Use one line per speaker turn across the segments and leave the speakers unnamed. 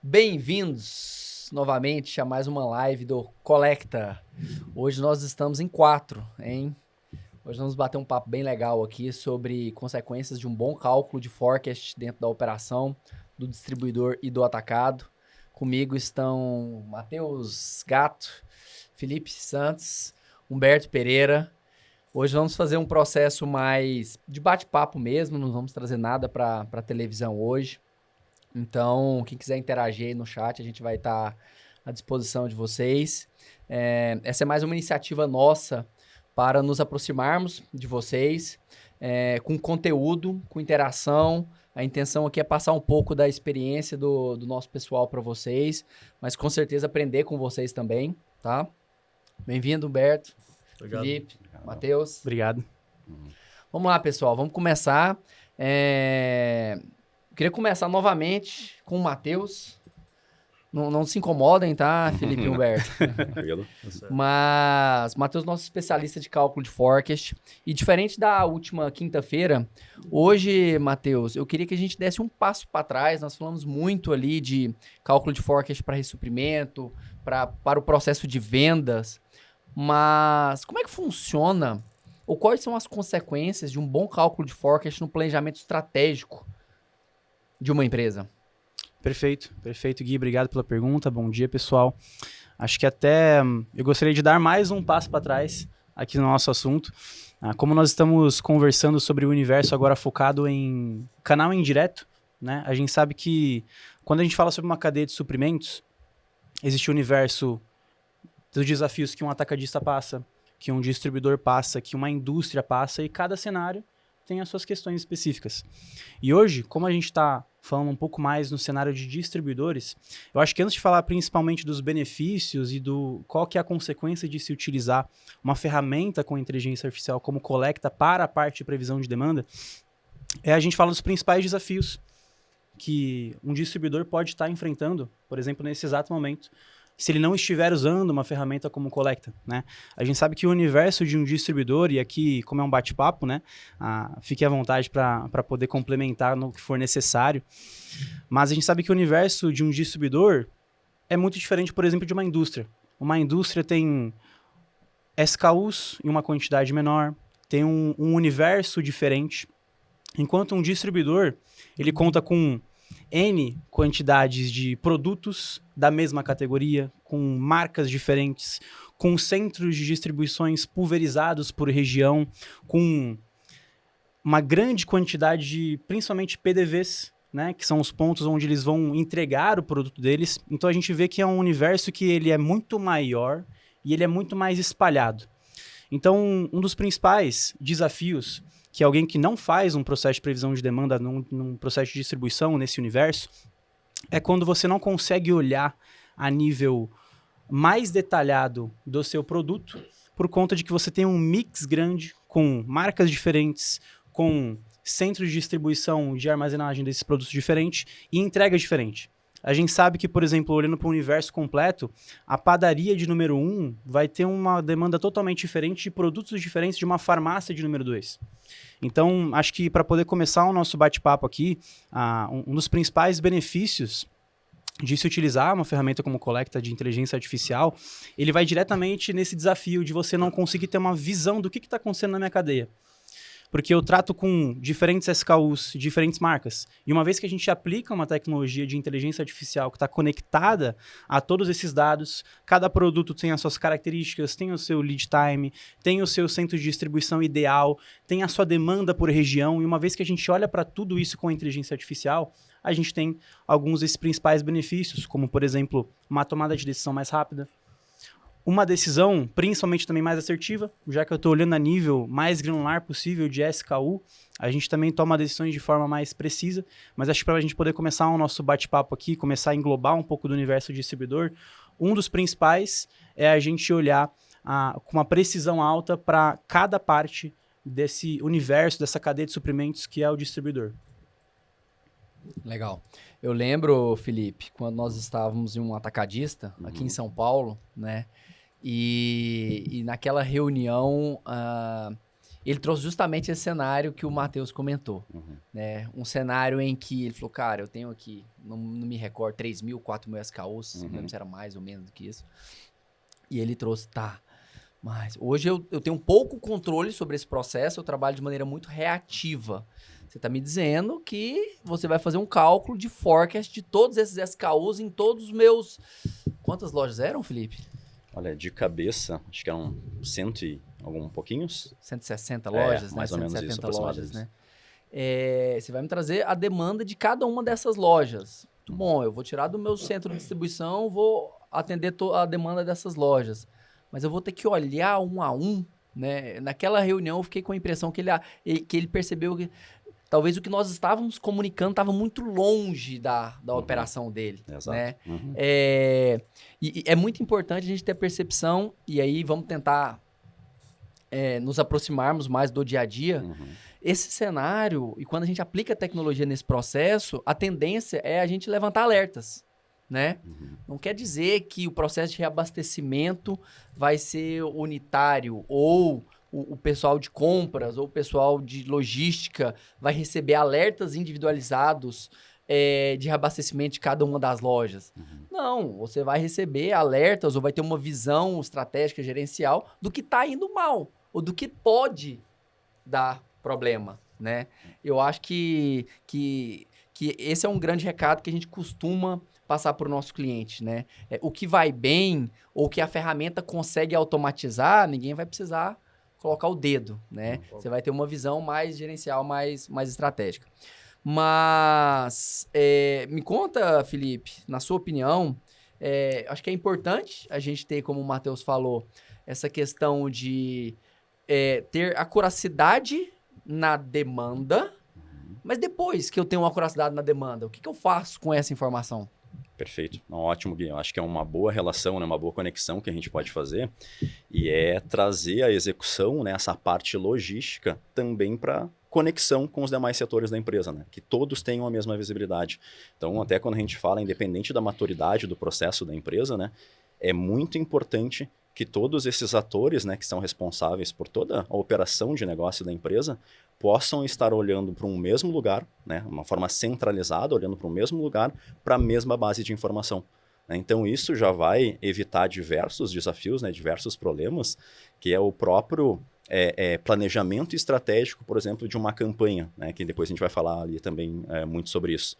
Bem-vindos novamente a mais uma live do Colecta. Hoje nós estamos em 4, hein? Hoje vamos bater um papo bem legal aqui sobre consequências de um bom cálculo de forecast dentro da operação, do distribuidor e do atacado. Comigo estão Matheus Gato, Felipe Santos, Humberto Pereira. Hoje vamos fazer um processo mais de bate-papo mesmo, não vamos trazer nada para televisão hoje. Então, quem quiser interagir aí no chat, a gente vai estar à disposição de vocês. Essa é mais uma iniciativa nossa para nos aproximarmos de vocês, com conteúdo, com interação. A intenção aqui é passar um pouco da experiência do nosso pessoal para vocês, mas com certeza aprender com vocês também, tá? Bem-vindo, Humberto,
Obrigado.
Felipe, Matheus.
Obrigado.
Vamos lá, pessoal, vamos começar. Queria começar novamente com o Matheus. Não se incomodem, tá, Felipe e Humberto? Mas Matheus, nosso especialista de cálculo de forecast. E diferente da última quinta-feira, hoje, Matheus, eu queria que a gente desse um passo para trás. Nós falamos muito ali de cálculo de forecast para ressuprimento, para o processo de vendas. Mas como é que funciona, ou quais são as consequências de um bom cálculo de forecast no planejamento estratégico de uma empresa?
Perfeito, Gui, obrigado pela pergunta, bom dia pessoal. Acho que até eu gostaria de dar mais um passo para trás aqui no nosso assunto. Como nós estamos conversando sobre o universo agora focado em canal indireto, né? A gente sabe que quando a gente fala sobre uma cadeia de suprimentos, existe o universo dos desafios que um atacadista passa, que um distribuidor passa, que uma indústria passa, e cada cenário tem as suas questões específicas. E hoje, como a gente está falando um pouco mais no cenário de distribuidores, eu acho que antes de falar principalmente dos benefícios e do qual que é a consequência de se utilizar uma ferramenta com inteligência artificial como Colecta para a parte de previsão de demanda, a gente fala dos principais desafios que um distribuidor pode estar enfrentando, por exemplo, nesse exato momento, se ele não estiver usando uma ferramenta como Colecta, né? A gente sabe que o universo de um distribuidor, e aqui, como é um bate-papo, né? Fique à vontade para poder complementar no que for necessário, mas a gente sabe que o universo de um distribuidor é muito diferente, por exemplo, de uma indústria. Uma indústria tem SKUs em uma quantidade menor, tem um universo diferente, enquanto um distribuidor, ele conta com N quantidades de produtos da mesma categoria, com marcas diferentes, com centros de distribuições pulverizados por região, com uma grande quantidade de, principalmente, PDVs, né, que são os pontos onde eles vão entregar o produto deles. Então a gente vê que é um universo que ele é muito maior e ele é muito mais espalhado. Então, um dos principais desafios que alguém que não faz um processo de previsão de demanda num processo de distribuição nesse universo, é quando você não consegue olhar a nível mais detalhado do seu produto, por conta de que você tem um mix grande com marcas diferentes, com centros de distribuição de armazenagem desses produtos diferentes e entrega diferente. A gente sabe que, por exemplo, olhando para o universo completo, a padaria de número 1 vai ter uma demanda totalmente diferente de produtos diferentes de uma farmácia de número 2. Então, acho que para poder começar o nosso bate-papo aqui, um dos principais benefícios de se utilizar uma ferramenta como Colecta de inteligência artificial, ele vai diretamente nesse desafio de você não conseguir ter uma visão do que está acontecendo na minha cadeia. Porque eu trato com diferentes SKUs, diferentes marcas. E uma vez que a gente aplica uma tecnologia de inteligência artificial que está conectada a todos esses dados, cada produto tem as suas características, tem o seu lead time, tem o seu centro de distribuição ideal, tem a sua demanda por região. E uma vez que a gente olha para tudo isso com a inteligência artificial, a gente tem alguns desses principais benefícios, como, por exemplo, uma tomada de decisão mais rápida, uma decisão, principalmente também mais assertiva, já que eu estou olhando a nível mais granular possível de SKU, a gente também toma decisões de forma mais precisa, mas acho que para a gente poder começar o nosso bate-papo aqui, começar a englobar um pouco do universo de distribuidor, um dos principais é a gente olhar com uma precisão alta para cada parte desse universo, dessa cadeia de suprimentos que é o distribuidor.
Legal. Eu lembro, Felipe, quando nós estávamos em um atacadista aqui em São Paulo, né? E naquela reunião, Ele trouxe justamente esse cenário que o Matheus comentou, né? Um cenário em que ele falou, cara, eu tenho aqui, não me recordo, 3.000, 4.000 SKUs, não lembro se era mais ou menos do que isso. E ele trouxe, mas hoje eu tenho um pouco controle sobre esse processo, eu trabalho de maneira muito reativa. Você está me dizendo que você vai fazer um cálculo de forecast de todos esses SKUs em todos os meus... Quantas lojas eram, Felipe?
Olha, de cabeça, acho que eram pouquinhos.
160 lojas,
mais ou menos
170
isso,
lojas, né? Você vai me trazer a demanda de cada uma dessas lojas. Muito bom, eu vou tirar do meu centro de distribuição, vou atender a demanda dessas lojas. Mas eu vou ter que olhar um a um, né? Naquela reunião eu fiquei com a impressão que ele percebeu que talvez o que nós estávamos comunicando estava muito longe da operação dele.
Exato.
Né? E é muito importante a gente ter a percepção, e aí vamos tentar nos aproximarmos mais do dia a dia. Esse cenário, e quando a gente aplica a tecnologia nesse processo, a tendência é a gente levantar alertas. Né? Não quer dizer que o processo de reabastecimento vai ser unitário, ou o pessoal de compras ou o pessoal de logística vai receber alertas individualizados de reabastecimento de cada uma das lojas. Não, você vai receber alertas ou vai ter uma visão estratégica gerencial do que está indo mal ou do que pode dar problema, né? Eu acho que esse é um grande recado que a gente costuma passar para o nosso cliente, né? O que vai bem ou que a ferramenta consegue automatizar, ninguém vai precisar colocar o dedo, né? Você vai ter uma visão mais gerencial, mais estratégica. Mas, me conta, Felipe, na sua opinião, acho que é importante a gente ter, como o Matheus falou, essa questão de ter acuracidade na demanda, mas depois que eu tenho uma acuracidade na demanda, o que eu faço com essa informação?
Perfeito. Ótimo, Gui. Eu acho que é uma boa relação, né? Uma boa conexão que a gente pode fazer e é trazer a execução, né? Essa parte logística também para conexão com os demais setores da empresa, né? Que todos tenham a mesma visibilidade. Então, até quando a gente fala, independente da maturidade do processo da empresa, né? É muito importante que todos esses atores, né, que são responsáveis por toda a operação de negócio da empresa, possam estar olhando para um mesmo lugar, né, uma forma centralizada, olhando para o mesmo lugar, para a mesma base de informação. Né? Então, isso já vai evitar diversos desafios, né, diversos problemas, que é o próprio planejamento estratégico, por exemplo, de uma campanha, né, que depois a gente vai falar ali também muito sobre isso.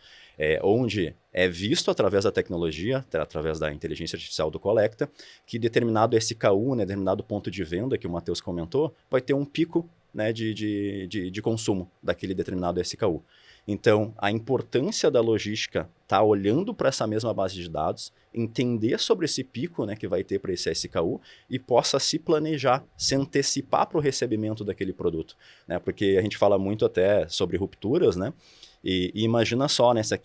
Onde é visto através da tecnologia, através da inteligência artificial do Collecta, que determinado SKU, né, determinado ponto de venda que o Matheus comentou, vai ter um pico, né, de consumo daquele determinado SKU. Então, a importância da logística tá olhando para essa mesma base de dados, entender sobre esse pico, né, que vai ter para esse SKU e possa se planejar, se antecipar para o recebimento daquele produto. Né? Porque a gente fala muito até sobre rupturas, né? E imagina só, né, se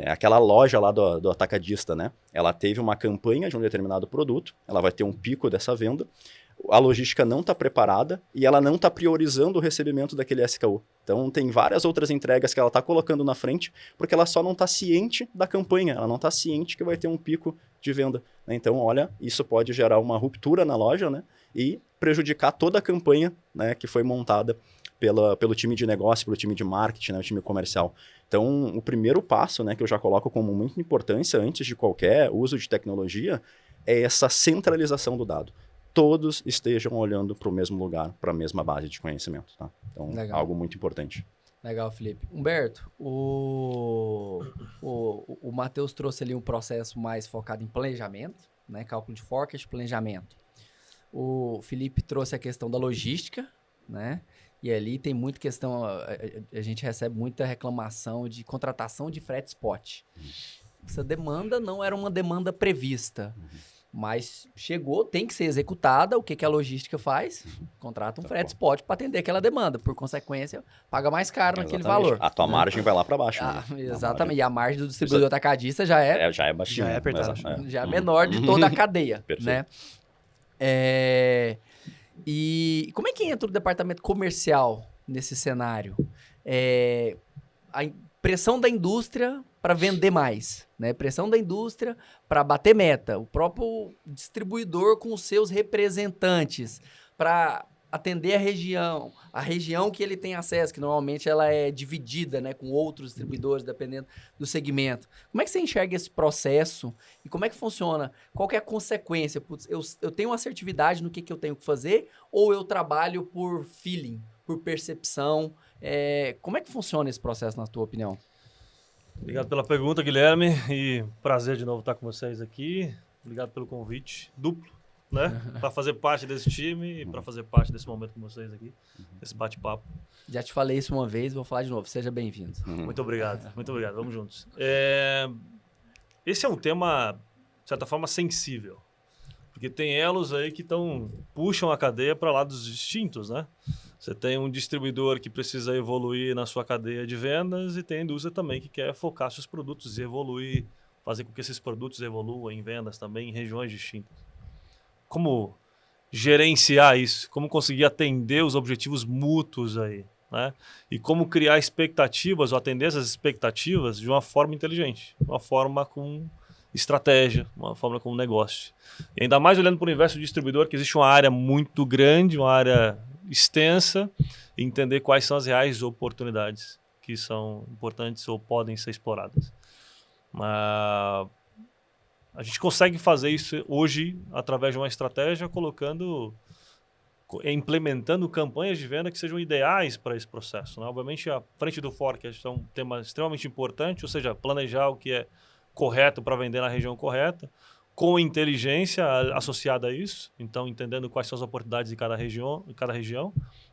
aquela loja lá do atacadista, né? Ela teve uma campanha de um determinado produto, ela vai ter um pico dessa venda, a logística não está preparada e ela não está priorizando o recebimento daquele SKU. Então, tem várias outras entregas que ela está colocando na frente, porque ela só não está ciente da campanha, ela não está ciente que vai ter um pico de venda. Né? Então, olha, isso pode gerar uma ruptura na loja, né? E prejudicar toda a campanha, né, que foi montada pelo time de negócio, pelo time de marketing, né, o time comercial. Então, o primeiro passo, né, que eu já coloco como muita importância antes de qualquer uso de tecnologia é essa centralização do dado. Todos estejam olhando para o mesmo lugar, para a mesma base de conhecimento. Tá? Então,
Legal.
Algo muito importante.
Legal, Felipe. Humberto, o Matheus trouxe ali um processo mais focado em planejamento, né? Cálculo de forecast, planejamento. O Felipe trouxe a questão da logística, né? E ali tem muita questão, a gente recebe muita reclamação de contratação de frete spot. Essa demanda não era uma demanda prevista. Mas chegou, tem que ser executada. O que a logística faz? Contrata um frete spot para atender aquela demanda. Por consequência, paga mais caro naquele valor.
A tua margem vai lá para baixo.
Exatamente. E a margem do distribuidor atacadista já é
baixinha.
Já é apertada. Já é menor de toda a cadeia. Né? E como é que entra o departamento comercial nesse cenário? A pressão da indústria para vender mais, né? Pressão da indústria para bater meta. O próprio distribuidor com os seus representantes para atender a região que ele tem acesso, que normalmente ela é dividida, né, com outros distribuidores, dependendo do segmento. Como é que você enxerga esse processo e como é que funciona? Qual que é a consequência? Putz, eu tenho assertividade no que eu tenho que fazer ou eu trabalho por feeling, por percepção? Como é que funciona esse processo, na tua opinião?
Obrigado pela pergunta, Guilherme, e prazer de novo estar com vocês aqui. Obrigado pelo convite duplo, né? Para fazer parte desse time e para fazer parte desse momento com vocês aqui, desse bate-papo.
Já te falei isso uma vez, vou falar de novo. Seja bem-vindo.
Muito obrigado, vamos juntos. Esse é um tema, de certa forma, sensível, porque tem elos aí que puxam a cadeia para lados distintos, né? Você tem um distribuidor que precisa evoluir na sua cadeia de vendas e tem a indústria também que quer focar seus produtos e evoluir, fazer com que esses produtos evoluam em vendas também em regiões distintas. Como gerenciar isso? Como conseguir atender os objetivos mútuos aí, né? E como criar expectativas ou atender essas expectativas de uma forma inteligente, uma forma com estratégia, uma forma com negócio. E ainda mais olhando para o universo do distribuidor, que existe uma área muito grande, uma área extensa, e entender quais são as reais oportunidades que são importantes ou podem ser exploradas. A gente consegue fazer isso hoje através de uma estratégia implementando campanhas de venda que sejam ideais para esse processo, né? Obviamente, a frente do forecast é um tema extremamente importante, ou seja, planejar o que é correto para vender na região correta, com inteligência associada a isso, então entendendo quais são as oportunidades de cada região,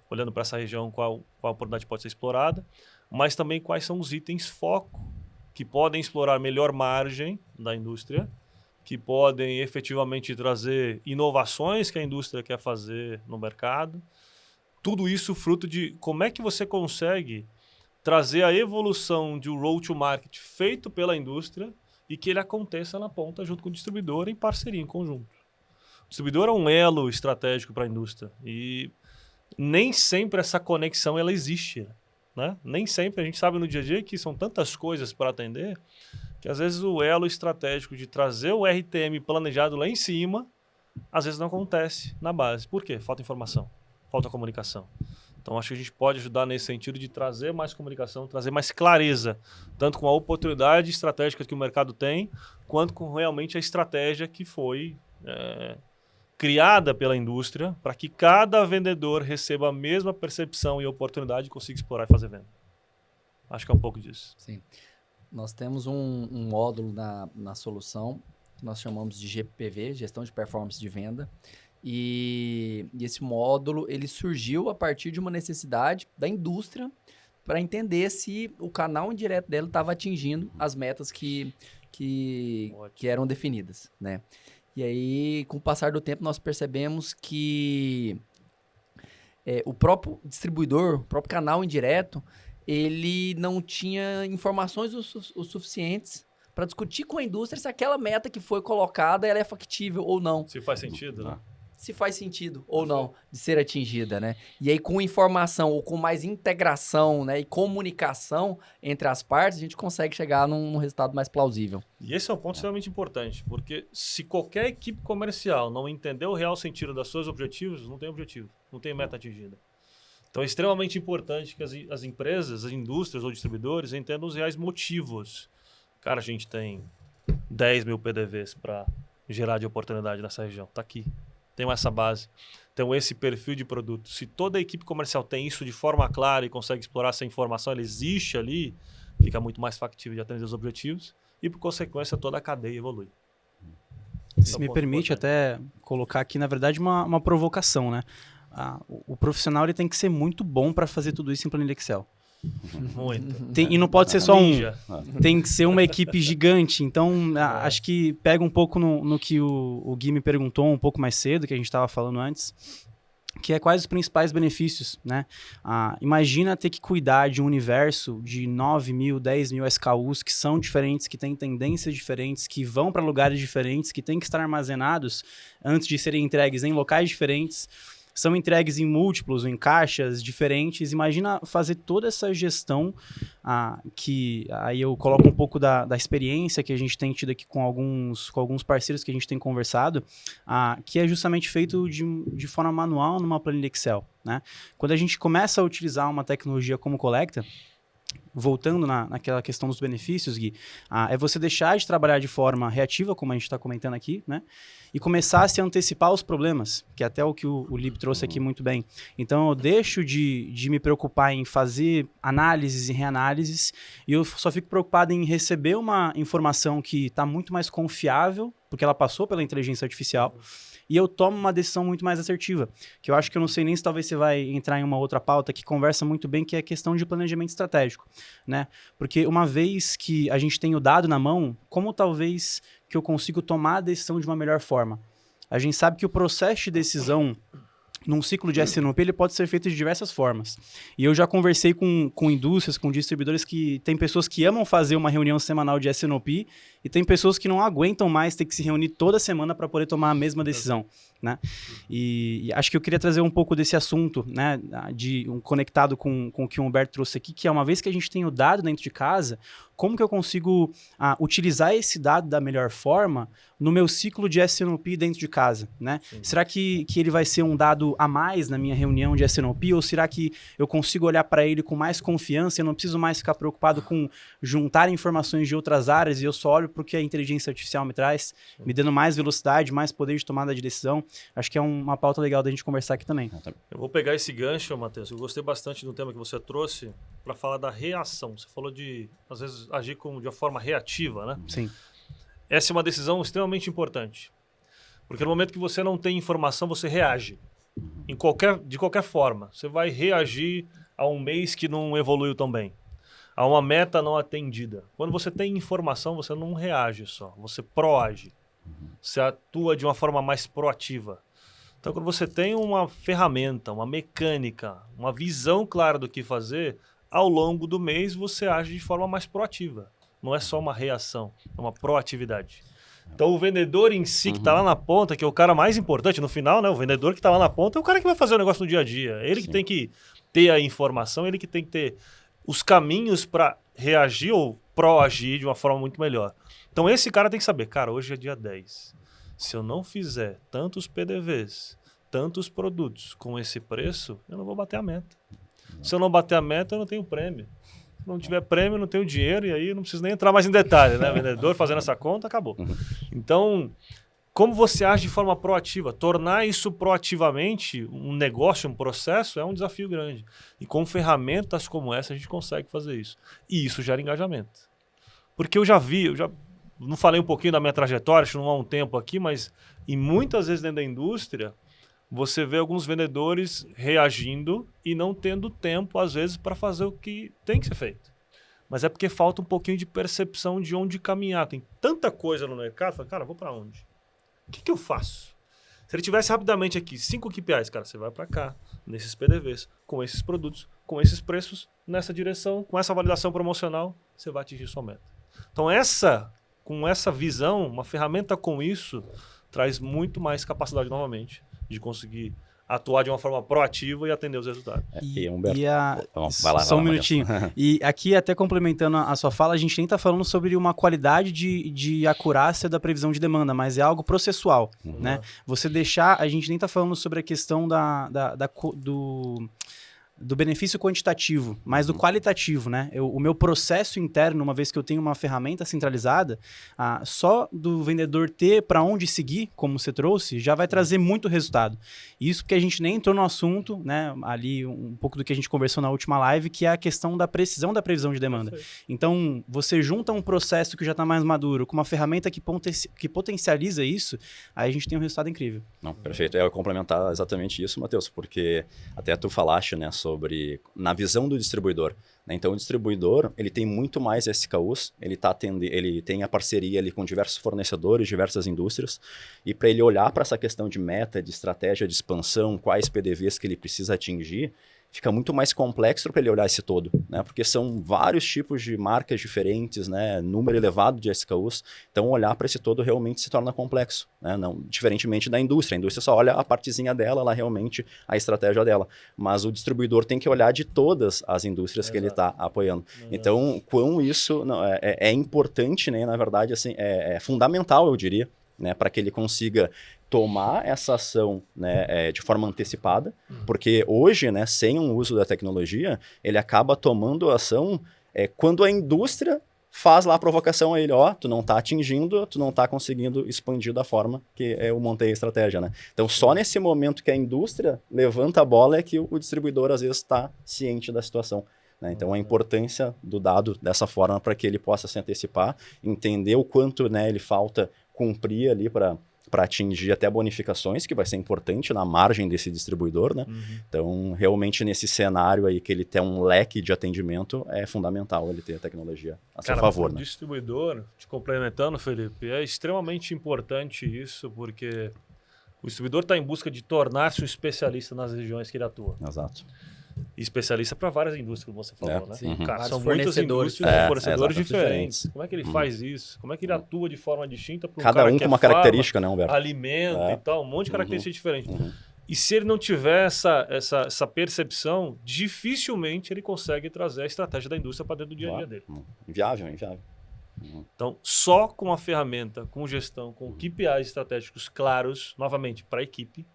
olhando para essa região qual oportunidade pode ser explorada, mas também quais são os itens foco que podem explorar melhor margem da indústria, que podem efetivamente trazer inovações que a indústria quer fazer no mercado. Tudo isso fruto de como é que você consegue trazer a evolução de um road to market feito pela indústria e que ele aconteça na ponta junto com o distribuidor em parceria, em conjunto. O distribuidor é um elo estratégico para a indústria e nem sempre essa conexão ela existe, né? Nem sempre a gente sabe no dia a dia que são tantas coisas para atender que às vezes o elo estratégico de trazer o RTM planejado lá em cima, às vezes não acontece na base. Por quê? Falta informação, falta comunicação. Então, acho que a gente pode ajudar nesse sentido de trazer mais comunicação, trazer mais clareza, tanto com a oportunidade estratégica que o mercado tem, quanto com realmente a estratégia que foi criada pela indústria para que cada vendedor receba a mesma percepção e oportunidade e consiga explorar e fazer venda. Acho que é um pouco disso.
Sim. Nós temos um módulo na solução que nós chamamos de GPV, Gestão de Performance de Venda. E esse módulo ele surgiu a partir de uma necessidade da indústria para entender se o canal indireto dela estava atingindo as metas que eram definidas, né? E aí, com o passar do tempo, nós percebemos que o próprio distribuidor, o próprio canal indireto, ele não tinha informações o suficientes para discutir com a indústria se aquela meta que foi colocada ela é factível ou não.
Se faz sentido, né?
Se faz sentido ou não de ser atingida, né? E aí, com informação ou com mais integração, né, e comunicação entre as partes, a gente consegue chegar num resultado mais plausível.
E esse é um ponto extremamente importante, porque se qualquer equipe comercial não entender o real sentido dos seus objetivos, não tem objetivo, não tem meta atingida. Então, é extremamente importante que as empresas, as indústrias ou distribuidores entendam os reais motivos. Cara, a gente tem 10 mil PDVs para gerar de oportunidade nessa região. Está aqui. Tem essa base. Então, esse perfil de produto. Se toda a equipe comercial tem isso de forma clara e consegue explorar essa informação, ela existe ali, fica muito mais factível de atender os objetivos e, por consequência, toda a cadeia evolui.
Se me permite até colocar aqui, na verdade, uma provocação, né? O profissional ele tem que ser muito bom para fazer tudo isso em planilha Excel.
Muito.
E não pode ser só tem que ser uma equipe gigante. Então, acho que pega um pouco no que o Gui me perguntou um pouco mais cedo, que a gente estava falando antes, que é quais os principais benefícios, né? Imagina ter que cuidar de um universo de 9 mil, 10 mil SKUs que são diferentes, que têm tendências diferentes, que vão para lugares diferentes, que têm que estar armazenados antes de serem entregues em locais diferentes. são entregues em múltiplos ou em caixas diferentes. Imagina fazer toda essa gestão, que aí eu coloco um pouco da experiência que a gente tem tido aqui com alguns parceiros que a gente tem conversado, que é justamente feito de forma manual numa planilha Excel, né? Quando a gente começa a utilizar uma tecnologia como Collecta, voltando naquela questão dos benefícios, Gui, é você deixar de trabalhar de forma reativa, como a gente está comentando aqui, né? E começar a se antecipar os problemas, que é até o que o Lib trouxe aqui muito bem. Então, eu deixo de me preocupar em fazer análises e reanálises, e eu só fico preocupado em receber uma informação que está muito mais confiável, porque ela passou pela inteligência artificial, e eu tomo uma decisão muito mais assertiva, que eu acho que eu não sei nem se talvez você vai entrar em uma outra pauta que conversa muito bem, que é a questão de planejamento estratégico, né? Porque uma vez que a gente tem o dado na mão, como talvez que eu consigo tomar a decisão de uma melhor forma? A gente sabe que o processo de decisão num ciclo de S&OP, ele pode ser feito de diversas formas. E eu já conversei com indústrias, com distribuidores, que tem pessoas que amam fazer uma reunião semanal de S&OP e tem pessoas que não aguentam mais ter que se reunir toda semana para poder tomar a mesma decisão, né? E acho que eu queria trazer um pouco desse assunto, né, conectado com o que o Humberto trouxe aqui, que é uma vez que a gente tem o dado dentro de casa, como que eu consigo utilizar esse dado da melhor forma no meu ciclo de S&OP dentro de casa, né? Será que ele vai ser um dado a mais na minha reunião de S&OP, ou será que eu consigo olhar para ele com mais confiança e eu não preciso mais ficar preocupado com juntar informações de outras áreas e eu só olho porque a inteligência artificial me traz, me dando mais velocidade, mais poder de tomada de decisão? Acho que é uma pauta legal da gente conversar aqui também.
Eu vou pegar esse gancho, Matheus. Eu gostei bastante do tema que você trouxe para falar da reação. Você falou de, às vezes, agir de uma forma reativa, né?
Sim.
Essa é uma decisão extremamente importante. Porque no momento que você não tem informação, você reage. De qualquer forma. Você vai reagir a um mês que não evoluiu tão bem, a uma meta não atendida. Quando você tem informação, você não reage só, você proage. Você atua de uma forma mais proativa. Então, quando você tem uma ferramenta, uma mecânica, uma visão clara do que fazer, ao longo do mês você age de forma mais proativa. Não é só uma reação, é uma proatividade. Então, o vendedor em si, que está lá na ponta, que é o cara mais importante, no final, né? O vendedor que está lá na ponta é o cara que vai fazer o negócio no dia a dia. Ele que tem que ter a informação, ele que tem que ter os caminhos para reagir ou proagir de uma forma muito melhor. Então, esse cara tem que saber, cara, hoje é dia 10. Se eu não fizer tantos PDVs, tantos produtos com esse preço, eu não vou bater a meta. Se eu não bater a meta, eu não tenho prêmio. Se não tiver prêmio, eu não tenho dinheiro, e aí não preciso nem entrar mais em detalhe, né? O vendedor fazendo essa conta, acabou. Então, como você age de forma proativa? Tornar isso proativamente um negócio, um processo, é um desafio grande. E com ferramentas como essa, a gente consegue fazer isso. E isso gera engajamento. Porque eu já não falei um pouquinho da minha trajetória, acho que não há um tempo aqui, mas e muitas vezes dentro da indústria, você vê alguns vendedores reagindo e não tendo tempo, às vezes, para fazer o que tem que ser feito. Mas é porque falta um pouquinho de percepção de onde caminhar. Tem tanta coisa no mercado, fala, cara, vou para onde? O que eu faço? Se ele tivesse rapidamente aqui 5 KPIs, cara, você vai para cá, nesses PDVs, com esses produtos, com esses preços, nessa direção, com essa validação promocional, você vai atingir sua meta. Então, com essa visão, uma ferramenta com isso, traz muito mais capacidade novamente de conseguir atuar de uma forma proativa e atender os resultados.
Só um minutinho. E aqui, até complementando a sua fala, a gente nem está falando sobre uma qualidade de acurácia da previsão de demanda, mas é algo processual, né? Você deixar, a gente nem está falando sobre a questão do benefício quantitativo, mas do qualitativo, né? O meu processo interno, uma vez que eu tenho uma ferramenta centralizada, só do vendedor ter para onde seguir, como você trouxe, já vai trazer muito resultado. Isso porque a gente nem entrou no assunto, né? Ali um pouco do que a gente conversou na última live, que é a questão da precisão da previsão de demanda. Perfeito. Então, você junta um processo que já está mais maduro com uma ferramenta que potencializa isso, aí a gente tem um resultado incrível.
Não, perfeito. Eu ia complementar exatamente isso, Matheus, porque até tu falaste, né, sobre na visão do distribuidor, né? Então o distribuidor, ele tem muito mais SKUs, ele tem a parceria ali com diversos fornecedores, diversas indústrias, e para ele olhar para essa questão de meta, de estratégia de expansão, quais PDVs que ele precisa atingir, fica muito mais complexo para ele olhar esse todo, né? Porque são vários tipos de marcas diferentes, né? Número elevado de SKUs. Então, olhar para esse todo realmente se torna complexo, né? Não, diferentemente da indústria. A indústria só olha a partezinha dela, lá realmente a estratégia dela. Mas o distribuidor tem que olhar de todas as indústrias que ele está apoiando. Então, quão isso é importante, né? Na verdade, assim, é fundamental, eu diria, né? Para que ele consiga tomar essa ação, né, de forma antecipada, porque hoje, né, sem um uso da tecnologia, ele acaba tomando ação quando a indústria faz lá a provocação a ele, tu não está atingindo, tu não está conseguindo expandir da forma que eu montei a estratégia, né? Então, só nesse momento que a indústria levanta a bola é que o distribuidor, às vezes, está ciente da situação. Né? Então, a importância do dado dessa forma para que ele possa se antecipar, entender o quanto, né, ele falta cumprir ali para atingir até bonificações, que vai ser importante na margem desse distribuidor, né? Então, realmente, nesse cenário aí que ele tem um leque de atendimento, é fundamental ele ter a tecnologia a seu favor, né?
O distribuidor, te complementando, Felipe, é extremamente importante isso, porque o distribuidor está em busca de tornar-se um especialista nas regiões que ele atua.
Exato.
E especialista para várias indústrias, como você falou, né?
Sim.
Cara,
Vários
são muitas
fornecedores.
indústrias, fornecedores
exatamente.
diferentes. Como é que ele faz isso? Como é que ele atua de forma distinta para
Cada
cara
um
que
com uma característica, né, Humberto?
alimento e tal, um monte de características diferentes. E se ele não tiver essa percepção, dificilmente ele consegue trazer a estratégia da indústria para dentro do dia a dia dele.
Inviável.
Então, só com a ferramenta, com gestão, com KPIs estratégicos claros, novamente, para a equipe,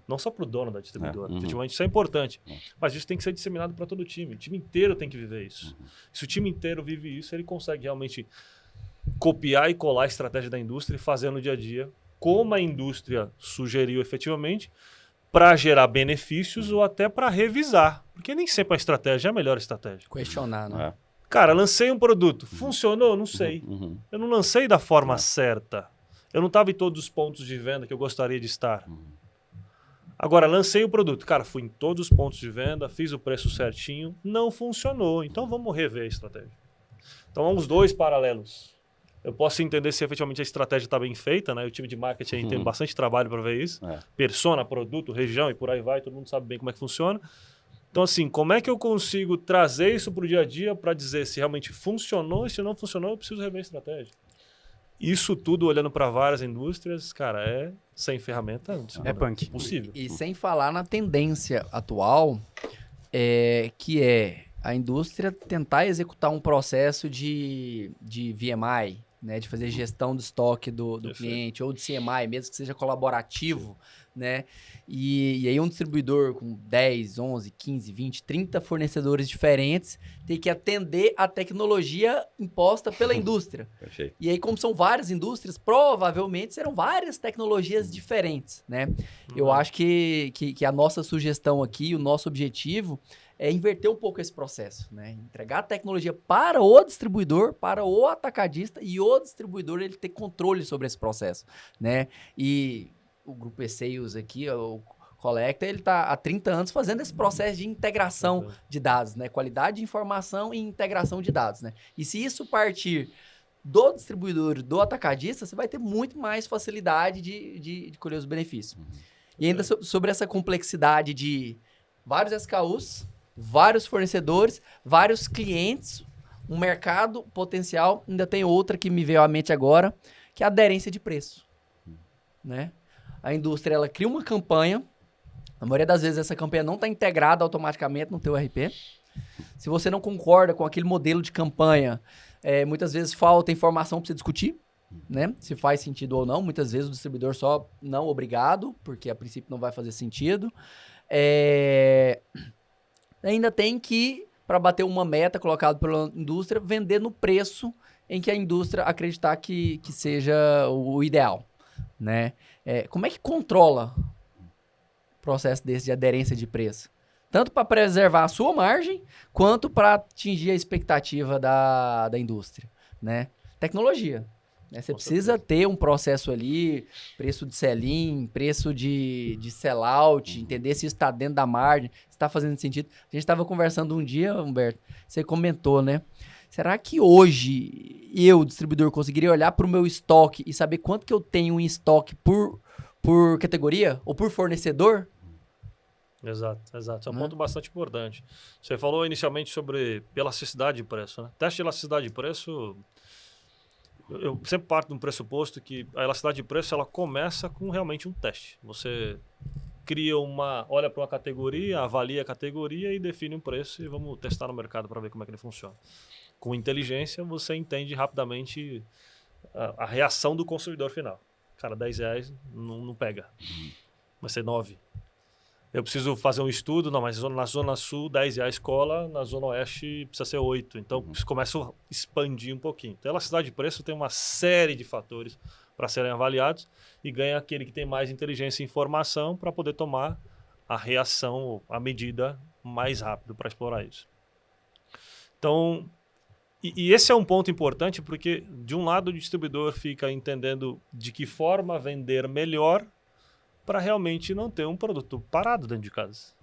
não só para o dono da distribuidora. Efetivamente, isso é importante. Mas isso tem que ser disseminado para todo o time. O time inteiro tem que viver isso. Se o time inteiro vive isso, ele consegue realmente copiar e colar a estratégia da indústria e fazer no dia a dia como a indústria sugeriu efetivamente, para gerar benefícios ou até para revisar. Porque nem sempre a estratégia é a melhor estratégia.
Questionar, né?
Cara, lancei um produto. Funcionou? Não sei. Eu não lancei da forma certa. Eu não estava em todos os pontos de venda que eu gostaria de estar. Agora, lancei o produto. Cara, fui em todos os pontos de venda, fiz o preço certinho. Não funcionou. Então, vamos rever a estratégia. Então, vamos dois paralelos. Eu posso entender se efetivamente a estratégia está bem feita, né? O time de marketing tem bastante trabalho para ver isso. Persona, produto, região e por aí vai. Todo mundo sabe bem como é que funciona. Então, assim, como é que eu consigo trazer isso para o dia a dia para dizer se realmente funcionou e se não funcionou, eu preciso rever a estratégia. Isso tudo, olhando para várias indústrias, cara, sem ferramenta,
é punk.
Impossível.
E sem falar na tendência atual, que é a indústria tentar executar um processo de VMI, né, de fazer gestão do estoque do cliente, ou de CMI, mesmo que seja colaborativo, né? E aí um distribuidor com 10, 11, 15, 20, 30 fornecedores diferentes tem que atender a tecnologia imposta pela indústria.
Perfeito.
E aí, como são várias indústrias, provavelmente serão várias tecnologias diferentes, né? Eu acho que a nossa sugestão aqui, o nosso objetivo é inverter um pouco esse processo, né? Entregar a tecnologia para o distribuidor, para o atacadista, e o distribuidor ele ter controle sobre esse processo, né? E o Grupo E-Sales aqui, o Collecta, ele está há 30 anos fazendo esse processo de integração de dados, né? Qualidade de informação e integração de dados, né? E se isso partir do distribuidor, do atacadista, você vai ter muito mais facilidade de colher os benefícios. E ainda sobre essa complexidade de vários SKUs, vários fornecedores, vários clientes, um mercado potencial. Ainda tem outra que me veio à mente agora, que é a aderência de preço, né? A indústria, ela cria uma campanha. Na maioria das vezes, essa campanha não está integrada automaticamente no teu RP. Se você não concorda com aquele modelo de campanha, muitas vezes falta informação para você discutir, né? Se faz sentido ou não. Muitas vezes o distribuidor só não obrigado, porque a princípio não vai fazer sentido. Ainda tem que, para bater uma meta colocada pela indústria, vender no preço em que a indústria acreditar que seja o ideal, né? Como é que controla o processo desse de aderência de preço? Tanto para preservar a sua margem, quanto para atingir a expectativa da indústria, né? Tecnologia. Né? Você precisa ter um processo ali, preço de sell-in, preço de sell-out, entender se isso está dentro da margem, se está fazendo sentido. A gente estava conversando um dia, Humberto, você comentou, né? Será que hoje eu, distribuidor, conseguiria olhar para o meu estoque e saber quanto que eu tenho em estoque por categoria ou por fornecedor?
Exato. Esse é um ponto bastante importante. Você falou inicialmente sobre elasticidade de preço, né? Teste de elasticidade de preço, eu sempre parto de um pressuposto que a elasticidade de preço ela começa com realmente um teste. Você olha para uma categoria, avalia a categoria e define um preço e vamos testar no mercado para ver como é que ele funciona. Com inteligência, você entende rapidamente a reação do consumidor final. Cara, R$10 não pega. Vai ser 9. Eu preciso fazer um estudo, não, mas na Zona Sul, R$10 cola, na Zona Oeste precisa ser 8. Então, isso começa a expandir um pouquinho. Então, a elasticidade de preço tem uma série de fatores para serem avaliados e ganha aquele que tem mais inteligência e informação para poder tomar a reação, a medida mais rápido para explorar isso. Então, e esse é um ponto importante porque, de um lado, o distribuidor fica entendendo de que forma vender melhor para realmente não ter um produto parado dentro de casa.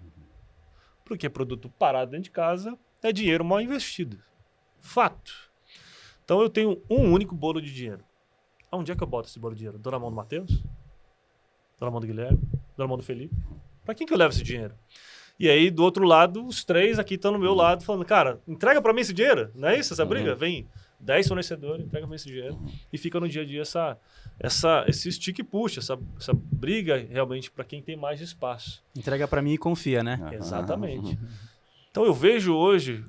Porque produto parado dentro de casa é dinheiro mal investido. Fato. Então eu tenho um único bolo de dinheiro. Onde é que eu boto esse bolo de dinheiro? Dou na mão do Matheus? Dou na mão do Guilherme? Dou na mão do Felipe? Para quem que eu levo esse dinheiro? E aí, do outro lado, os 3 aqui estão no meu lado falando, cara, entrega para mim esse dinheiro. Não é isso essa briga? Vem 10 fornecedores, entrega para mim esse dinheiro. E fica no dia a dia esse stick e push, essa briga realmente para quem tem mais espaço.
Entrega para mim e confia, né?
Exatamente. Então eu vejo hoje,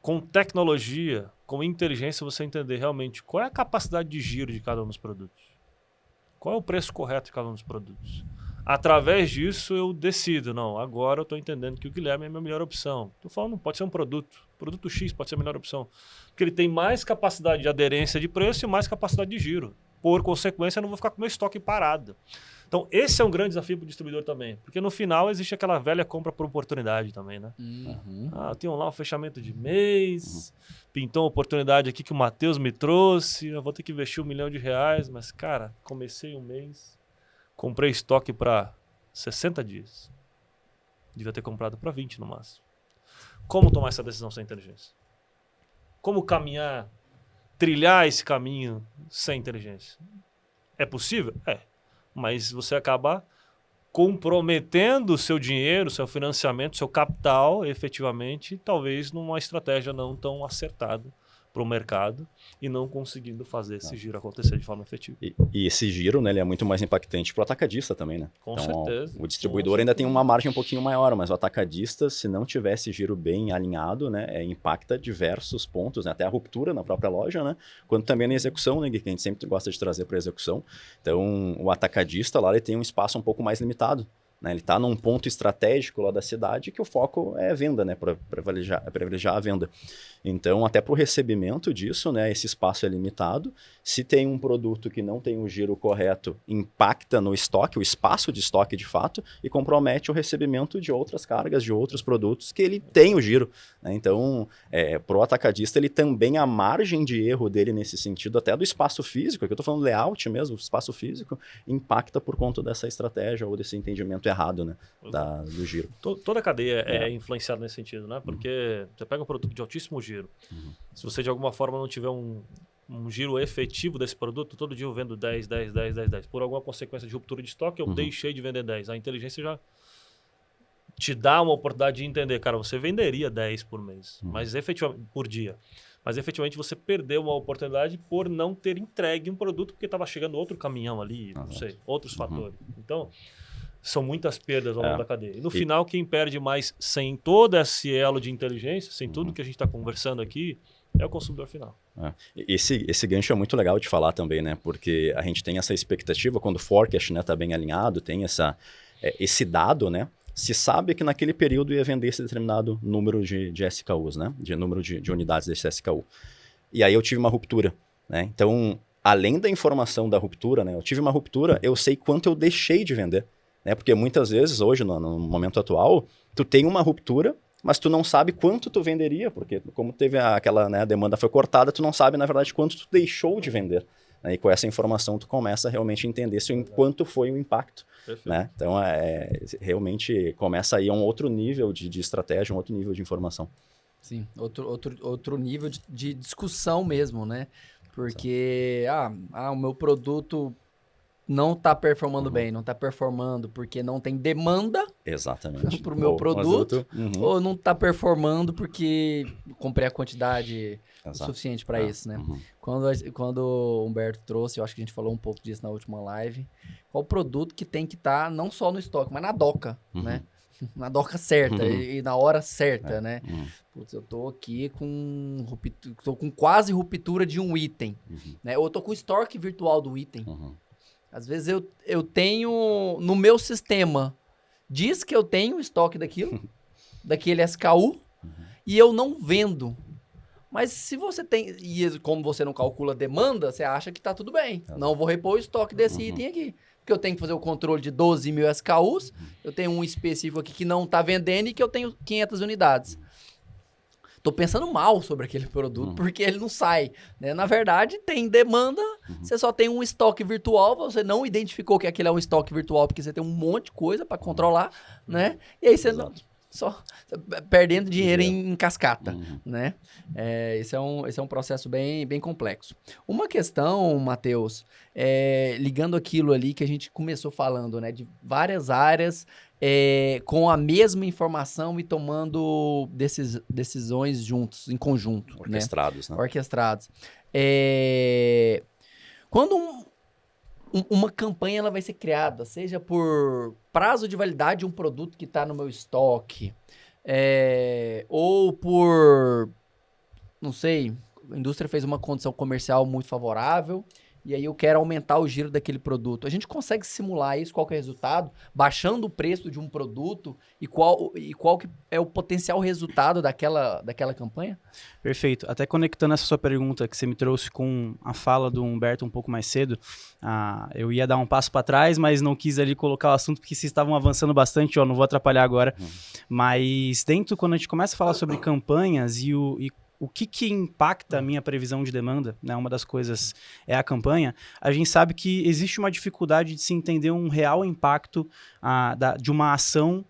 com tecnologia, com inteligência, você entender realmente qual é a capacidade de giro de cada um dos produtos. Qual é o preço correto de cada um dos produtos. Através disso eu decido, não, agora eu estou entendendo que o Guilherme é a minha melhor opção. Estou falando, pode ser um produto X pode ser a melhor opção. Porque ele tem mais capacidade de aderência de preço e mais capacidade de giro. Por consequência, eu não vou ficar com meu estoque parado. Então, esse é um grande desafio para o distribuidor também. Porque no final existe aquela velha compra por oportunidade também, né? Eu tenho lá um fechamento de mês, pintou uma oportunidade aqui que o Matheus me trouxe, eu vou ter que investir R$1 milhão, mas, cara, comecei um mês, comprei estoque para 60 dias. Devia ter comprado para 20 no máximo. Como tomar essa decisão sem inteligência? Como trilhar esse caminho sem inteligência? É possível? É. Mas você acaba comprometendo o seu dinheiro, seu financiamento, seu capital, efetivamente, talvez numa estratégia não tão acertada para o mercado e não conseguindo fazer esse giro acontecer de forma efetiva.
E esse giro, né, ele é muito mais impactante para o atacadista também, né?
Com certeza.
O distribuidor ainda tem uma margem um pouquinho maior, mas o atacadista, se não tiver esse giro bem alinhado, né, impacta diversos pontos, né, até a ruptura na própria loja, né, quanto também na execução, né, que a gente sempre gosta de trazer para a execução. Então, o atacadista lá, ele tem um espaço um pouco mais limitado. Né, ele está num ponto estratégico lá da cidade que o foco é a venda, né, para privilegiar a venda. Então, até para o recebimento disso, né, esse espaço é limitado. Se tem um produto que não tem o giro correto, impacta no estoque, o espaço de estoque de fato, e compromete o recebimento de outras cargas, de outros produtos que ele tem o giro. Né? Então, para o atacadista, ele também, a margem de erro dele nesse sentido, até do espaço físico, aqui eu estou falando layout mesmo, espaço físico, impacta por conta dessa estratégia ou desse entendimento errado, né, do giro.
Toda a cadeia é influenciada nesse sentido, né? Porque você pega um produto de altíssimo giro. Se você de alguma forma não tiver um giro efetivo desse produto, todo dia eu vendo 10. Por alguma consequência de ruptura de estoque, eu deixei de vender 10. A inteligência já te dá uma oportunidade de entender, cara, você venderia 10 por mês, mas efetivamente, por dia. Mas efetivamente você perdeu uma oportunidade por não ter entregue um produto porque estava chegando outro caminhão ali, não sei, outros fatores. Então, são muitas perdas ao longo da cadeia. E no final, quem perde mais sem todo esse elo de inteligência, sem tudo que a gente está conversando aqui, é o consumidor final.
Esse gancho é muito legal de falar também, né? Porque a gente tem essa expectativa, quando o forecast, né, tá bem alinhado, tem esse dado, né? Se sabe que naquele período ia vender esse determinado número de SKUs, né? De número de unidades desse SKU. E aí eu tive uma ruptura, né? Então, além da informação da ruptura, né? Eu tive uma ruptura, eu sei quanto eu deixei de vender. Né? Porque muitas vezes, hoje, no momento atual, tu tem uma ruptura, mas tu não sabe quanto tu venderia, porque como teve aquela, né, demanda foi cortada, tu não sabe, na verdade, quanto tu deixou de vender. Né? E com essa informação, tu começa a realmente entender quanto foi o impacto. Né? Então, realmente começa aí a um outro nível de estratégia, um outro nível de informação.
Sim, outro nível de discussão mesmo, né? Porque, o meu produto não tá performando bem, não tá performando porque não tem demanda
Exatamente.
para o meu produto,
Uhum.
ou não tá performando porque comprei a quantidade
Exato.
suficiente para isso, né?
Uhum.
Quando o Humberto trouxe, eu acho que a gente falou um pouco disso na última live, qual o produto que tem que estar não só no estoque, mas na doca, né? Na doca certa e na hora certa, né? Putz, eu tô aqui tô com quase ruptura de um item, né? Ou eu tô com estoque virtual do item. Às vezes eu tenho no meu sistema, diz que eu tenho estoque daquilo, daquele SKU, e eu não vendo. Mas se você tem, e como você não calcula demanda, você acha que tá tudo bem. Não vou repor o estoque desse item aqui. Porque eu tenho que fazer o controle de 12 mil SKUs, eu tenho um específico aqui que não tá vendendo e que eu tenho 500 unidades. Tô pensando mal sobre aquele produto porque ele não sai, né? Na verdade, tem demanda, você só tem um estoque virtual, você não identificou que aquele é um estoque virtual porque você tem um monte de coisa para controlar, né? E aí você só perdendo dinheiro em cascata, né? Esse é um processo bem complexo. Uma questão, Matheus, ligando aquilo ali que a gente começou falando, né? De várias áreas com a mesma informação e tomando decisões juntos, em conjunto.
Orquestrados, né?
Orquestrados. Quando uma campanha ela vai ser criada, seja por prazo de validade de um produto que está no meu estoque, ou por, não sei, a indústria fez uma condição comercial muito favorável e aí eu quero aumentar o giro daquele produto. A gente consegue simular isso, qual que é o resultado, baixando o preço de um produto e qual que é o potencial resultado daquela campanha?
Perfeito. Até conectando essa sua pergunta que você me trouxe com a fala do Humberto um pouco mais cedo, eu ia dar um passo para trás, mas não quis ali colocar o assunto porque vocês estavam avançando bastante, não vou atrapalhar agora. Mas quando a gente começa a falar sobre campanhas e o que impacta a minha previsão de demanda, né? Uma das coisas é a campanha. A gente sabe que existe uma dificuldade de se entender um real impacto de uma ação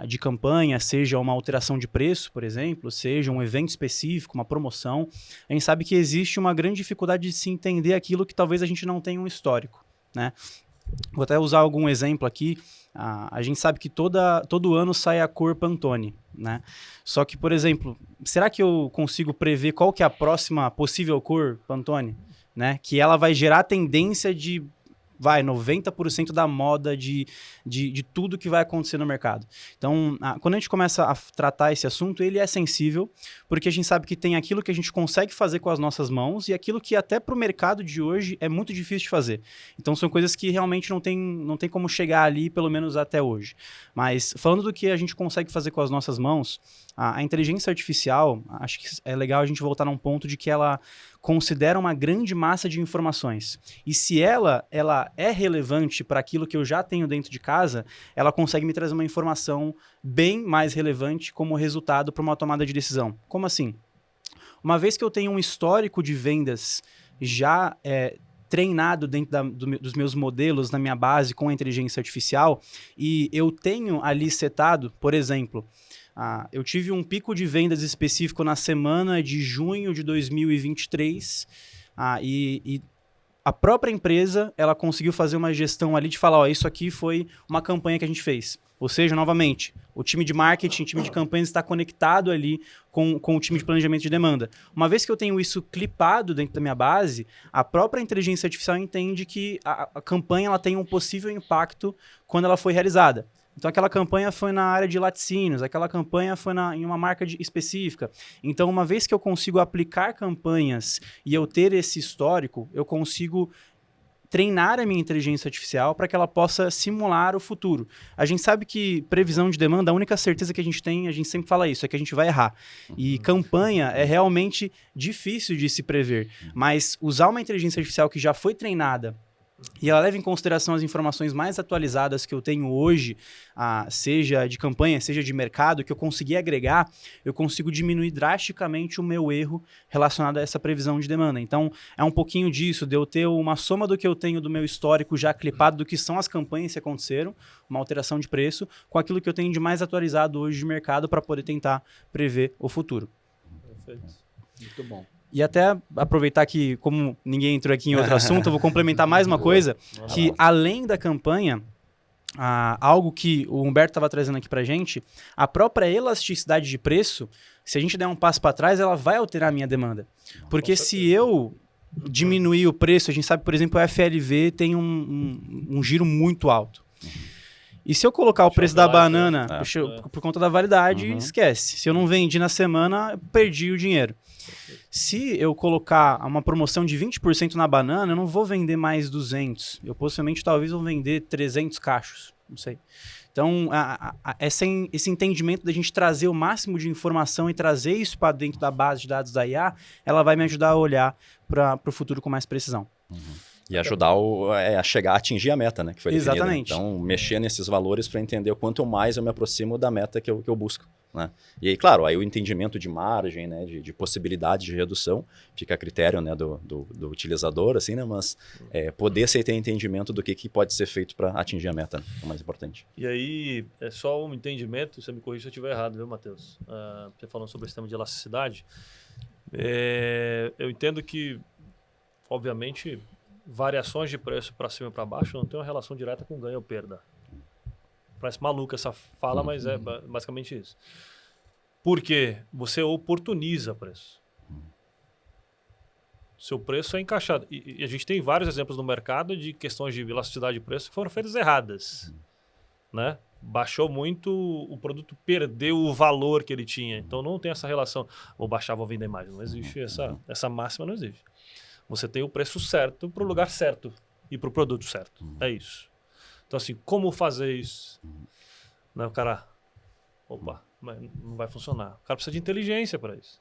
de campanha, seja uma alteração de preço, por exemplo, seja um evento específico, uma promoção. A gente sabe que existe uma grande dificuldade de se entender aquilo que talvez a gente não tenha um histórico, né? Vou até usar algum exemplo aqui. A gente sabe que todo ano sai a cor Pantone, né? Só que, por exemplo, será que eu consigo prever qual que é a próxima possível cor Pantone, né? Que ela vai gerar tendência de 90% da moda de tudo que vai acontecer no mercado. Então, quando a gente começa a tratar esse assunto, ele é sensível, porque a gente sabe que tem aquilo que a gente consegue fazer com as nossas mãos e aquilo que até para o mercado de hoje é muito difícil de fazer. Então, são coisas que realmente não tem como chegar ali, pelo menos até hoje. Mas, falando do que a gente consegue fazer com as nossas mãos, a inteligência artificial, acho que é legal a gente voltar num ponto de que ela considera uma grande massa de informações. E se ela é relevante para aquilo que eu já tenho dentro de casa, ela consegue me trazer uma informação bem mais relevante como resultado para uma tomada de decisão. Como assim? Uma vez que eu tenho um histórico de vendas já treinado dentro dos meus modelos, na minha base com a inteligência artificial, e eu tenho ali setado, por exemplo, eu tive um pico de vendas específico na semana de junho de 2023, e a própria empresa ela conseguiu fazer uma gestão ali de falar, isso aqui foi uma campanha que a gente fez. Ou seja, novamente, o time de marketing, o time de campanhas está conectado ali com o time de planejamento de demanda. Uma vez que eu tenho isso clipado dentro da minha base, a própria inteligência artificial entende que a campanha ela tem um possível impacto quando ela foi realizada. Então, aquela campanha foi na área de laticínios, aquela campanha foi em uma marca específica. Então, uma vez que eu consigo aplicar campanhas e eu ter esse histórico, eu consigo treinar a minha inteligência artificial para que ela possa simular o futuro. A gente sabe que previsão de demanda, a única certeza que a gente tem, a gente sempre fala isso, é que a gente vai errar. E campanha é realmente difícil de se prever. Mas usar uma inteligência artificial que já foi treinada e ela leva em consideração as informações mais atualizadas que eu tenho hoje, seja de campanha, seja de mercado, que eu consegui agregar, eu consigo diminuir drasticamente o meu erro relacionado a essa previsão de demanda. Então, é um pouquinho disso, de eu ter uma soma do que eu tenho do meu histórico já clipado, do que são as campanhas que aconteceram, uma alteração de preço, com aquilo que eu tenho de mais atualizado hoje de mercado para poder tentar prever o futuro.
Perfeito.
Muito bom.
E até aproveitar que, como ninguém entrou aqui em outro assunto, eu vou complementar mais uma coisa, que além da campanha, algo que o Humberto estava trazendo aqui pra gente, a própria elasticidade de preço, se a gente der um passo para trás, ela vai alterar a minha demanda. Porque se eu diminuir o preço, a gente sabe, por exemplo, o FLV tem um giro muito alto. E se eu colocar o preço da banana por conta da validade, esquece. Se eu não vendi na semana, eu perdi o dinheiro. Se eu colocar uma promoção de 20% na banana, eu não vou vender mais 200. Eu possivelmente talvez vou vender 300 cachos. Não sei. Então, esse entendimento da gente trazer o máximo de informação e trazer isso para dentro da base de dados da IA, ela vai me ajudar a olhar para o futuro com mais precisão.
E ajudar a chegar a atingir a meta, né? Que foi definida.
Exatamente.
Então, mexer nesses valores para entender o quanto mais eu me aproximo da meta que eu busco. Né? E aí, claro, aí o entendimento de margem, né? De possibilidade de redução, fica a critério, né? do utilizador, assim, né? Mas poder ter entendimento do que pode ser feito para atingir a meta, né? É o mais importante.
E aí, é só um entendimento, você me corrija se eu estiver errado, viu, Matheus? Você falando sobre o sistema de elasticidade, eu entendo que, obviamente, variações de preço para cima e para baixo não tem uma relação direta com ganho ou perda. Parece maluca essa fala, mas é basicamente isso. Porque você oportuniza preço. Seu preço é encaixado. E a gente tem vários exemplos no mercado de questões de elasticidade de preço que foram feitas erradas. Né? Baixou muito, o produto perdeu o valor que ele tinha. Então não tem essa relação. Vou baixar, vou vender mais. Não existe essa máxima, não existe. Você tem o preço certo para o lugar certo e para o produto certo. É isso. Então, assim, como fazer isso? Né, o cara... Opa, mas não vai funcionar. O cara precisa de inteligência para isso.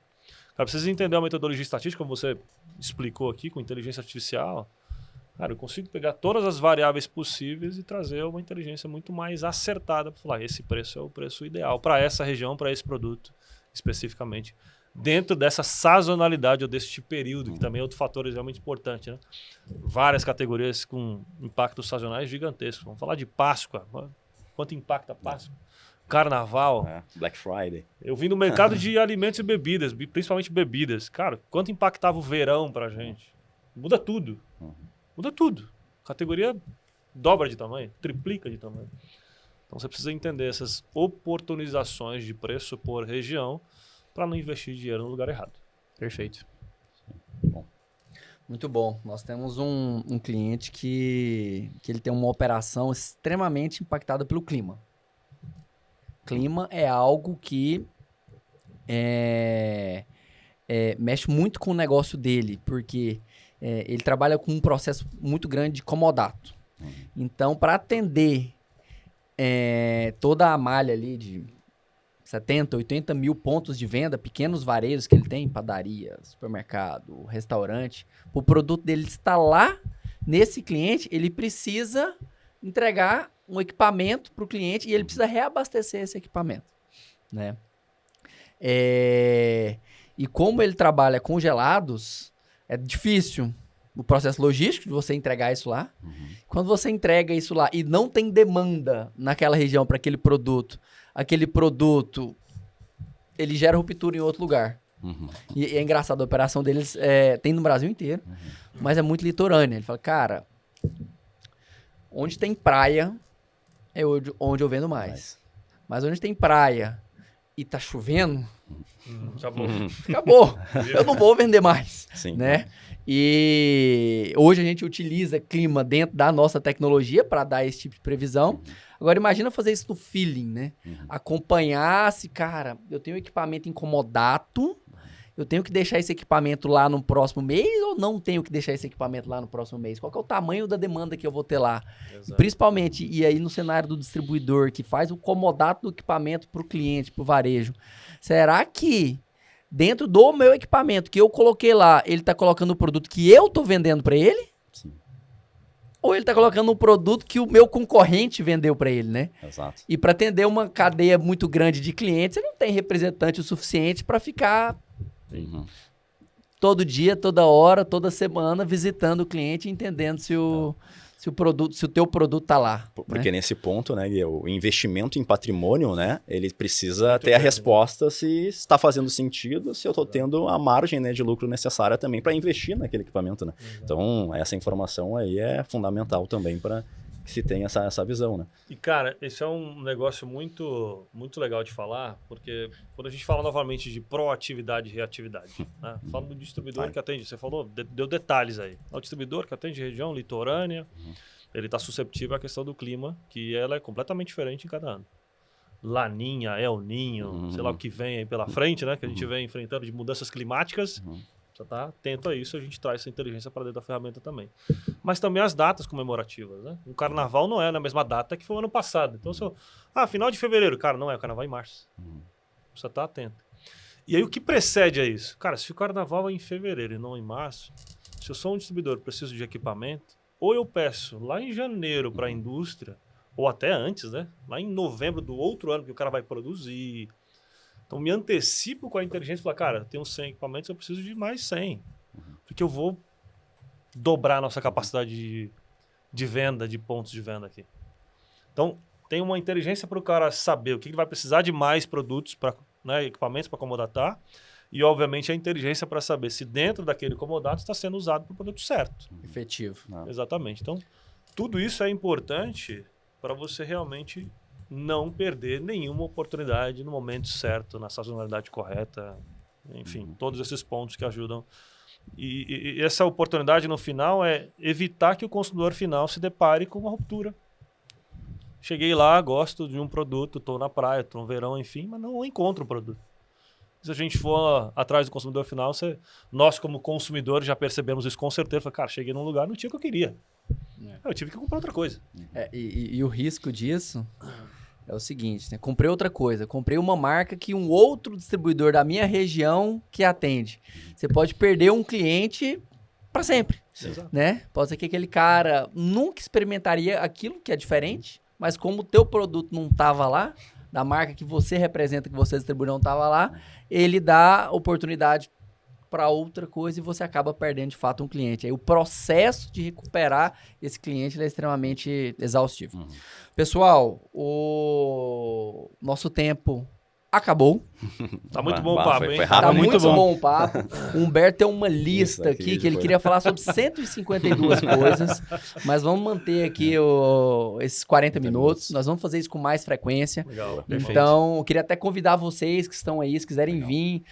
O cara precisa entender a metodologia estatística, como você explicou aqui, com inteligência artificial. Cara, eu consigo pegar todas as variáveis possíveis e trazer uma inteligência muito mais acertada para falar, esse preço é o preço ideal para essa região, para esse produto especificamente. Dentro dessa sazonalidade ou deste período, que também é outro fator realmente importante, né? Várias categorias com impactos sazonais gigantescos. Vamos falar de Páscoa. Quanto impacta a Páscoa? Carnaval.
Black Friday.
Eu vim no mercado de alimentos e bebidas, principalmente bebidas. Cara, quanto impactava o verão pra gente? Muda tudo. Muda tudo. A categoria dobra de tamanho, triplica de tamanho. Então você precisa entender essas oportunizações de preço por região para não investir dinheiro no lugar errado.
Perfeito.
Bom. Muito bom. Nós temos um cliente que ele tem uma operação extremamente impactada pelo clima. Clima é algo que mexe muito com o negócio dele, porque ele trabalha com um processo muito grande de comodato. Então, para atender toda a malha ali de 70, 80 mil pontos de venda, pequenos varejos que ele tem, padaria, supermercado, restaurante, o produto dele está lá nesse cliente, ele precisa entregar um equipamento para o cliente e ele precisa reabastecer esse equipamento, né? E como ele trabalha com gelados, é difícil o processo logístico de você entregar isso lá. Quando você entrega isso lá e não tem demanda naquela região para aquele produto ele gera ruptura em outro lugar. E é engraçado, a operação deles tem no Brasil inteiro, mas é muito litorânea. Ele fala, cara, onde tem praia é onde eu vendo mais. Mas onde tem praia e tá chovendo, acabou. Eu não vou vender mais.
Sim.
Né? E hoje a gente utiliza clima dentro da nossa tecnologia para dar esse tipo de previsão. Agora imagina fazer isso no feeling, né? Acompanhar se, cara, eu tenho equipamento incomodato, eu tenho que deixar esse equipamento lá no próximo mês ou não tenho que deixar esse equipamento lá no próximo mês? Qual que é o tamanho da demanda que eu vou ter lá? Principalmente, e aí no cenário do distribuidor que faz o comodato do equipamento para o cliente, para o varejo. Será que dentro do meu equipamento que eu coloquei lá, ele está colocando o produto que eu estou vendendo para ele?
Sim.
Ou ele está colocando um produto que o meu concorrente vendeu para ele, né?
Exato.
E para atender uma cadeia muito grande de clientes, você não tem representante o suficiente para ficar todo dia, toda hora, toda semana visitando o cliente, entendendo se se o teu produto tá lá.
Porque nesse ponto, né, Gui, o investimento em patrimônio, né, ele precisa
Muito
ter a
grande,
resposta se está fazendo sentido, se eu estou tendo a margem, né, de lucro necessária também para investir naquele equipamento, né. Então, essa informação aí é fundamental também para que se tenha essa visão, né.
E, cara, esse é um negócio muito, muito legal de falar, porque quando a gente fala novamente de proatividade e reatividade, né? Fala do distribuidor que atende, você falou, deu detalhes aí. É o distribuidor que atende região litorânea, ele está susceptível à questão do clima, que ela é completamente diferente em cada ano. Laninha, El Ninho, sei lá o que vem aí pela frente, né? Que a gente vem enfrentando de mudanças climáticas. Você tá atento a isso, a gente traz essa inteligência para dentro da ferramenta também. Mas também as datas comemorativas, né? O carnaval não é na mesma data que foi o ano passado. Então, final de fevereiro. Cara, não é, o carnaval é em março. Você tá atento. E aí, o que precede a isso? Cara, se o carnaval é em fevereiro e não em março, se eu sou um distribuidor e preciso de equipamento, ou eu peço lá em janeiro para a indústria, ou até antes, né? Lá em novembro do outro ano que o cara vai produzir. Então, me antecipo com a inteligência e falo, cara, eu tenho 100 equipamentos, eu preciso de mais 100. Porque eu vou dobrar a nossa capacidade de venda, de pontos de venda aqui. Então, tem uma inteligência para o cara saber o que ele vai precisar de mais produtos, né, equipamentos para comodatar. E, obviamente, a inteligência para saber se dentro daquele comodato está sendo usado para o produto certo.
Efetivo.
Exatamente. Então, tudo isso é importante para você realmente não perder nenhuma oportunidade no momento certo, na sazonalidade correta, enfim, todos esses pontos que ajudam. E essa oportunidade no final é evitar que o consumidor final se depare com uma ruptura. Cheguei lá, gosto de um produto, estou na praia, estou no verão, enfim, mas não encontro o produto. Se a gente for atrás do consumidor final, nós como consumidores já percebemos isso com certeza. Falei, cara, cheguei num lugar, não tinha o que eu queria. Eu tive que comprar outra coisa.
E o risco disso é o seguinte, né? Comprei outra coisa, comprei uma marca que um outro distribuidor da minha região que atende. Você pode perder um cliente para sempre, né? Pode ser que aquele cara nunca experimentaria aquilo que é diferente, mas como o teu produto não estava lá, da marca que você representa, que você distribui não estava lá, ele dá oportunidade para outra coisa e você acaba perdendo de fato um cliente. Aí o processo de recuperar esse cliente é extremamente exaustivo. Pessoal, o nosso tempo acabou.
Tá muito bom o papo, hein?
Foi rápido.
Tá muito bom o papo. O Humberto tem uma lista aqui que ele
foi.
queria falar sobre 152 coisas, mas vamos manter aqui esses 40 minutos. Nós vamos fazer isso com mais frequência.
Legal.
Então, eu queria até convidar vocês que estão aí, se quiserem vir,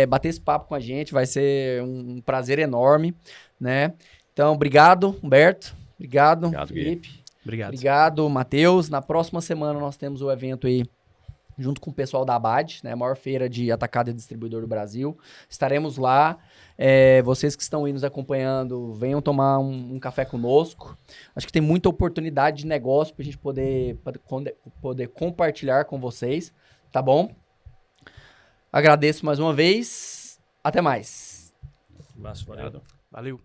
bater esse papo com a gente, vai ser um prazer enorme, né? Então, obrigado, Humberto. Obrigado, Felipe. Obrigado, Matheus. Na próxima semana nós temos o evento aí junto com o pessoal da Abad, né, a maior feira de atacado e distribuidor do Brasil. Estaremos lá. Vocês que estão aí nos acompanhando, venham tomar um café conosco. Acho que tem muita oportunidade de negócio para a gente poder compartilhar com vocês, tá bom? Agradeço mais uma vez. Até mais.
Valeu.
Valeu.